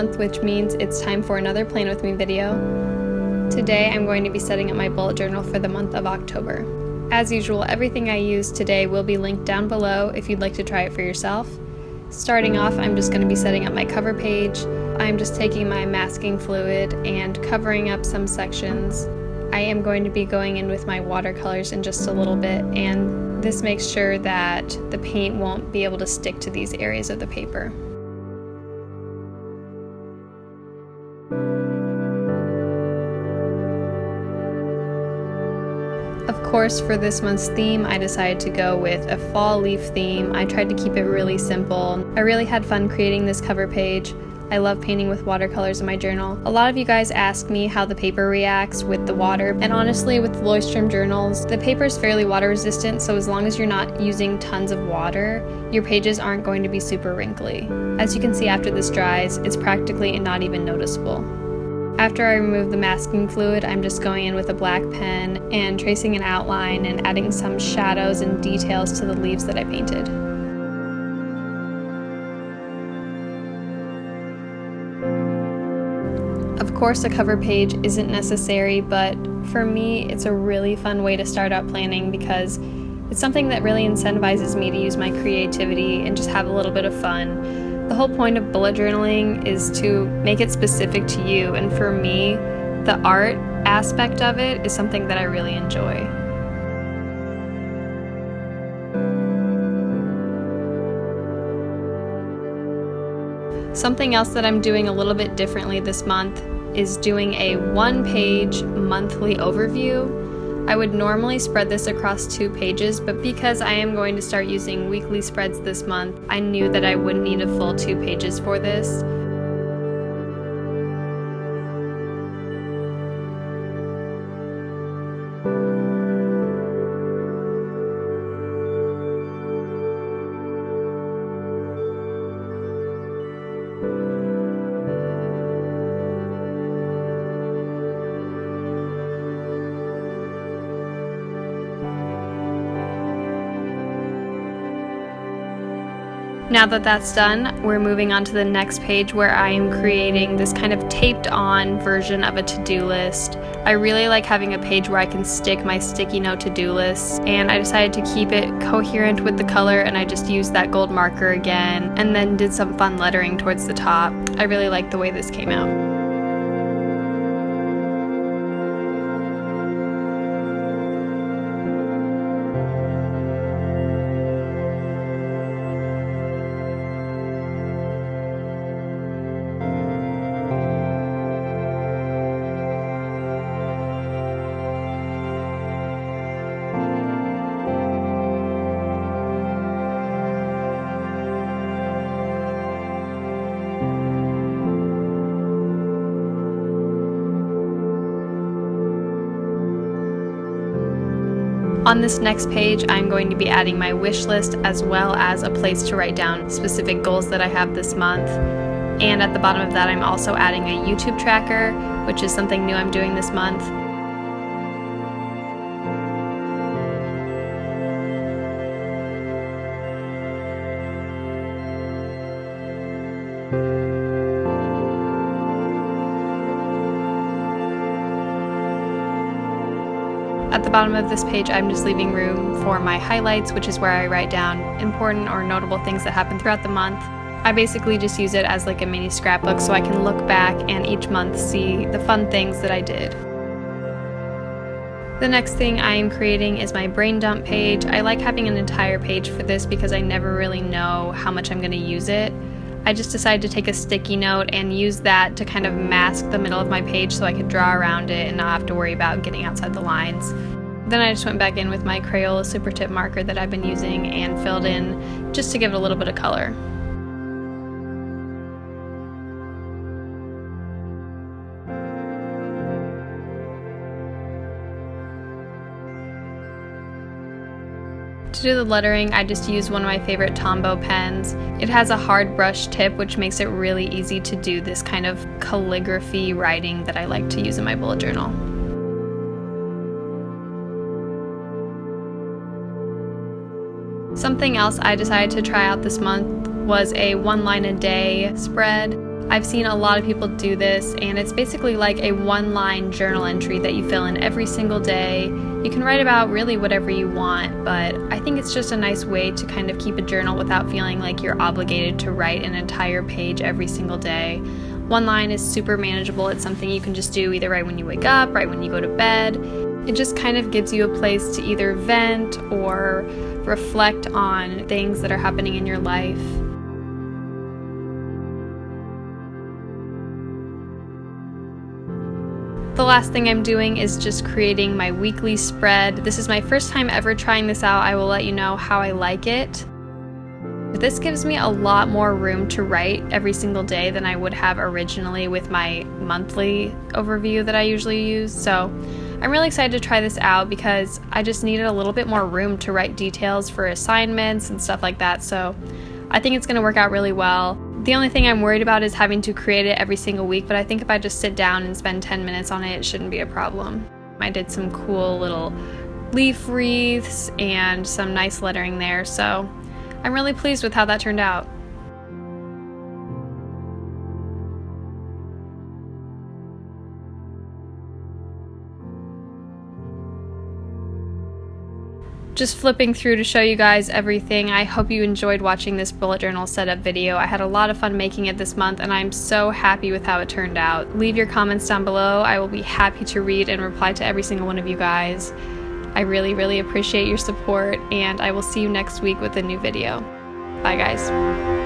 month, which means it's time for another Plan With Me video. Today I'm going to be setting up my bullet journal for the month of October. As usual, everything I use today will be linked down below if you'd like to try it for yourself. Starting off, I'm just going to be setting up my cover page. I'm just taking my masking fluid and covering up some sections. I am going to be going in with my watercolors in just a little bit, and this makes sure that the paint won't be able to stick to these areas of the paper. Of course, for this month's theme, I decided to go with a fall leaf theme. I tried to keep it really simple. I really had fun creating this cover page. I love painting with watercolors in my journal. A lot of you guys ask me how the paper reacts with the water, and honestly, with Leuchtturm journals, the paper is fairly water resistant, so as long as you're not using tons of water, your pages aren't going to be super wrinkly. As you can see, after this dries, it's practically not even noticeable. After I remove the masking fluid, I'm just going in with a black pen and tracing an outline and adding some shadows and details to the leaves that I painted. Of course, a cover page isn't necessary, but for me, it's a really fun way to start out planning because it's something that really incentivizes me to use my creativity and just have a little bit of fun. The whole point of bullet journaling is to make it specific to you, and for me, the art aspect of it is something that I really enjoy. Something else that I'm doing a little bit differently this month is doing a one-page monthly overview. I would normally spread this across 2 pages, but because I am going to start using weekly spreads this month, I knew that I wouldn't need a full 2 pages for this. Now that that's done, we're moving on to the next page where I am creating this kind of taped on version of a to-do list. I really like having a page where I can stick my sticky note to-do lists, and I decided to keep it coherent with the color, and I just used that gold marker again and then did some fun lettering towards the top. I really like the way this came out. On this next page, I'm going to be adding my wish list as well as a place to write down specific goals that I have this month. And at the bottom of that, I'm also adding a YouTube tracker, which is something new I'm doing this month. At the bottom of this page, I'm just leaving room for my highlights, which is where I write down important or notable things that happen throughout the month. I basically just use it as like a mini scrapbook so I can look back and each month see the fun things that I did. The next thing I am creating is my brain dump page. I like having an entire page for this because I never really know how much I'm going to use it. I just decided to take a sticky note and use that to kind of mask the middle of my page so I could draw around it and not have to worry about getting outside the lines. Then I just went back in with my Crayola Super Tip marker that I've been using and filled in just to give it a little bit of color. To do the lettering, I just use one of my favorite Tombow pens. It has a hard brush tip, which makes it really easy to do this kind of calligraphy writing that I like to use in my bullet journal. Something else I decided to try out this month was a one line a day spread. I've seen a lot of people do this, and it's basically like a one-line journal entry that you fill in every single day. You can write about really whatever you want, but I think it's just a nice way to kind of keep a journal without feeling like you're obligated to write an entire page every single day. One line is super manageable. It's something you can just do either right when you wake up, right when you go to bed. It just kind of gives you a place to either vent or reflect on things that are happening in your life. The last thing I'm doing is just creating my weekly spread. This is my first time ever trying this out. I will let you know how I like it. This gives me a lot more room to write every single day than I would have originally with my monthly overview that I usually use. So I'm really excited to try this out because I just needed a little bit more room to write details for assignments and stuff like that. So I think it's going to work out really well. The only thing I'm worried about is having to create it every single week, but I think if I just sit down and spend 10 minutes on it, it shouldn't be a problem. I did some cool little leaf wreaths and some nice lettering there, so I'm really pleased with how that turned out. Just flipping through to show you guys everything. I hope you enjoyed watching this bullet journal setup video. I had a lot of fun making it this month, and I'm so happy with how it turned out. Leave your comments down below. I will be happy to read and reply to every single one of you guys. I really, really appreciate your support, and I will see you next week with a new video. Bye, guys.